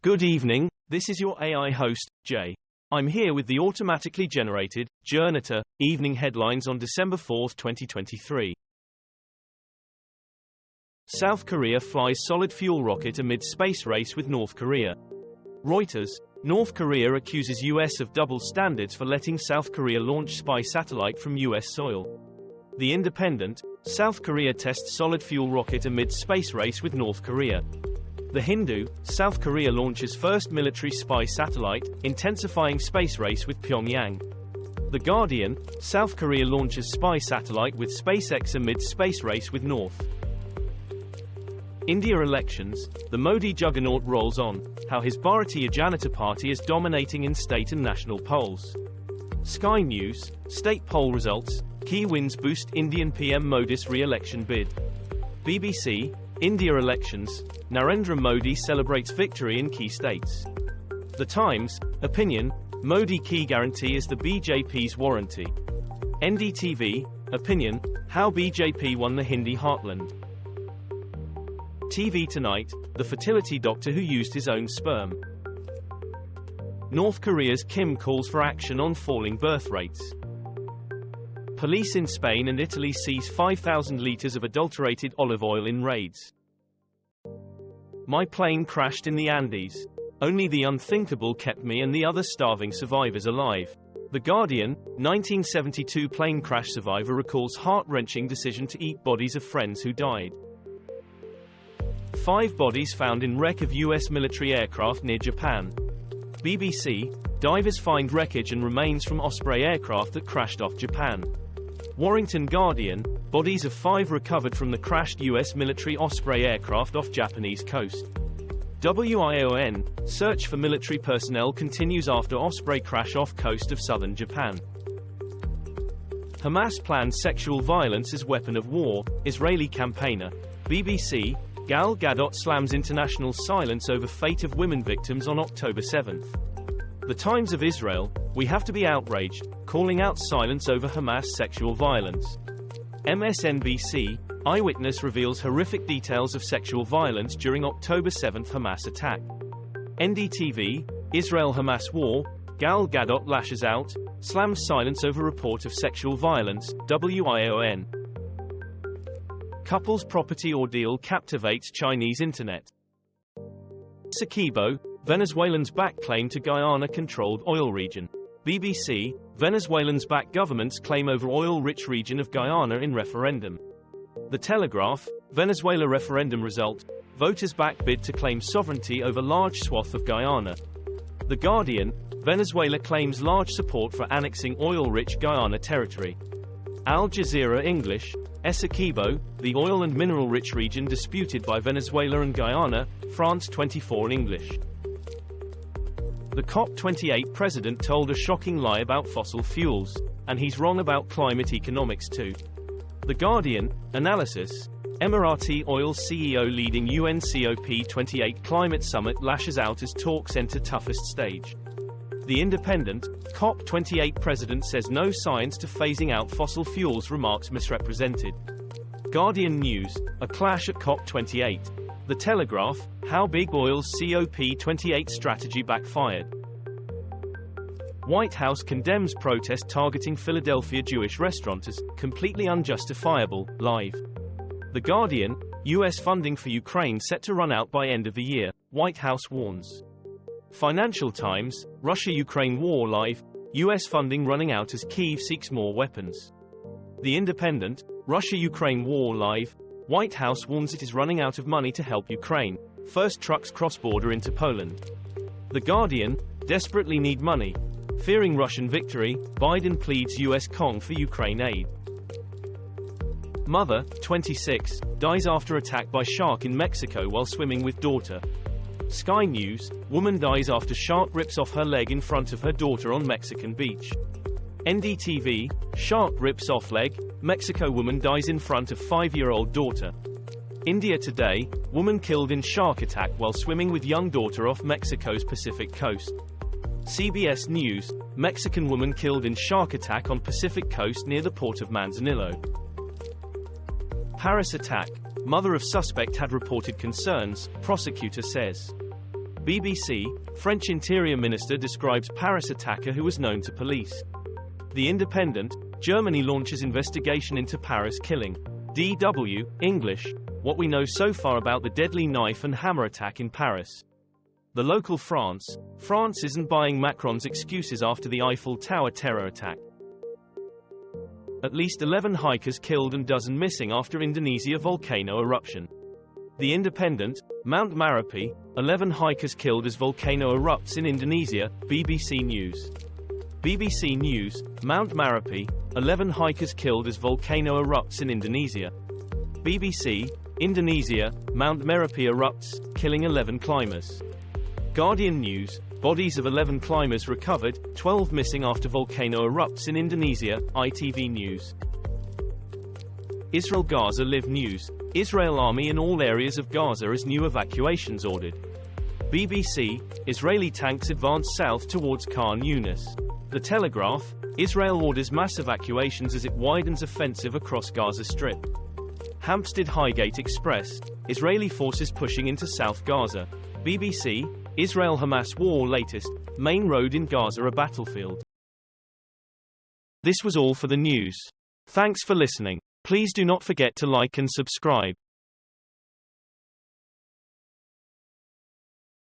Good evening, this is your AI host, Jay. I'm here with the automatically generated, Journato, evening headlines on December 4, 2023. South Korea flies solid fuel rocket amid space race with North Korea. Reuters, North Korea accuses US of double standards for letting South Korea launch spy satellite from US soil. The Independent, South Korea tests solid fuel rocket amid space race with North Korea. The Hindu, South Korea launches first military spy satellite, intensifying space race with Pyongyang. The Guardian, South Korea launches spy satellite with SpaceX amid space race with North. India elections, the Modi juggernaut rolls on, how his Bharatiya Janata Party is dominating in state and national polls. Sky News, state poll results, key wins boost Indian PM Modi's re-election bid. BBC, India elections, Narendra Modi celebrates victory in key states. The Times, opinion, Modi key guarantee is the BJP's warranty. NDTV, opinion, how BJP won the Hindi heartland. TV Tonight, the fertility doctor who used his own sperm. North Korea's Kim calls for action on falling birth rates. Police in Spain and Italy seize 5,000 liters of adulterated olive oil in raids. My plane crashed in the Andes. Only the unthinkable kept me and the other starving survivors alive. The Guardian, 1972 plane crash survivor recalls heart-wrenching decision to eat bodies of friends who died. 5 bodies found in wreck of US military aircraft near Japan. BBC, divers find wreckage and remains from Osprey aircraft that crashed off Japan. Warrington Guardian, bodies of 5 recovered from the crashed US military Osprey aircraft off Japanese coast. WION, search for military personnel continues after Osprey crash off coast of southern Japan. Hamas plans sexual violence as weapon of war, Israeli campaigner. BBC, Gal Gadot slams international silence over fate of women victims on October 7. The Times of Israel, we have to be outraged, calling out silence over Hamas sexual violence. MSNBC, eyewitness reveals horrific details of sexual violence during October 7 Hamas attack. NDTV, Israel-Hamas war, Gal Gadot lashes out, slams silence over report of sexual violence, WION. Couple's property ordeal captivates Chinese internet. Essequibo, Venezuelans back claim to Guyana-controlled oil region. BBC, Venezuelans back government's claim over oil-rich region of Guyana in referendum. The Telegraph, Venezuela referendum result, voters back bid to claim sovereignty over large swath of Guyana. The Guardian, Venezuela claims large support for annexing oil-rich Guyana territory. Al Jazeera English, Essequibo, the oil and mineral-rich region disputed by Venezuela and Guyana, France 24 in English. The COP28 president told a shocking lie about fossil fuels, and he's wrong about climate economics too. The Guardian, analysis, Emirati oil CEO leading UN COP28 climate summit lashes out as talks enter toughest stage. The Independent, COP28 president says no science to phasing out fossil fuels remarks misrepresented. Guardian News, a clash at COP28. The Telegraph, how big oil's COP28 strategy backfired. White House condemns protest targeting Philadelphia Jewish restaurateurs, completely unjustifiable, live. The Guardian, U.S. funding for Ukraine set to run out by end of the year, White House warns. Financial Times, Russia-Ukraine war live, U.S. funding running out as Kyiv seeks more weapons. The Independent, Russia-Ukraine war live, White House warns it is running out of money to help Ukraine, first trucks cross-border into Poland. The Guardian, desperately need money. Fearing Russian victory, Biden pleads U.S. Kong for Ukraine aid. Mother, 26, dies after attack by shark in Mexico while swimming with daughter. Sky News, woman dies after shark rips off her leg in front of her daughter on Mexican beach. NDTV, shark rips off leg, Mexico woman dies in front of 5-year-old daughter. India Today, woman killed in shark attack while swimming with young daughter off Mexico's Pacific coast. CBS News, Mexican woman killed in shark attack on Pacific coast near the port of Manzanillo. Paris attack, mother of suspect had reported concerns, prosecutor says. BBC, French Interior Minister describes Paris attacker who was known to police. The Independent, Germany launches investigation into Paris killing. DW, English, what we know so far about the deadly knife and hammer attack in Paris. The local France, France isn't buying Macron's excuses after the Eiffel Tower terror attack. At least 11 hikers killed and dozen missing after Indonesia volcano eruption. The Independent, Mount Marapi, 11 hikers killed as volcano erupts in Indonesia, BBC News. BBC News, Mount Marapi, 11 hikers killed as volcano erupts in Indonesia. BBC, Indonesia, Mount Merapi erupts, killing 11 climbers. Guardian News, bodies of 11 climbers recovered, 12 missing after volcano erupts in Indonesia, ITV News. Israel-Gaza Live News, Israel army in all areas of Gaza as new evacuations ordered. BBC, Israeli tanks advance south towards Khan Yunis. The Telegraph, Israel orders mass evacuations as it widens offensive across Gaza Strip. Hampstead Highgate Express, Israeli forces pushing into South Gaza. BBC, Israel-Hamas war latest, main road in Gaza a battlefield. This was all for the news. Thanks for listening. Please do not forget to like and subscribe.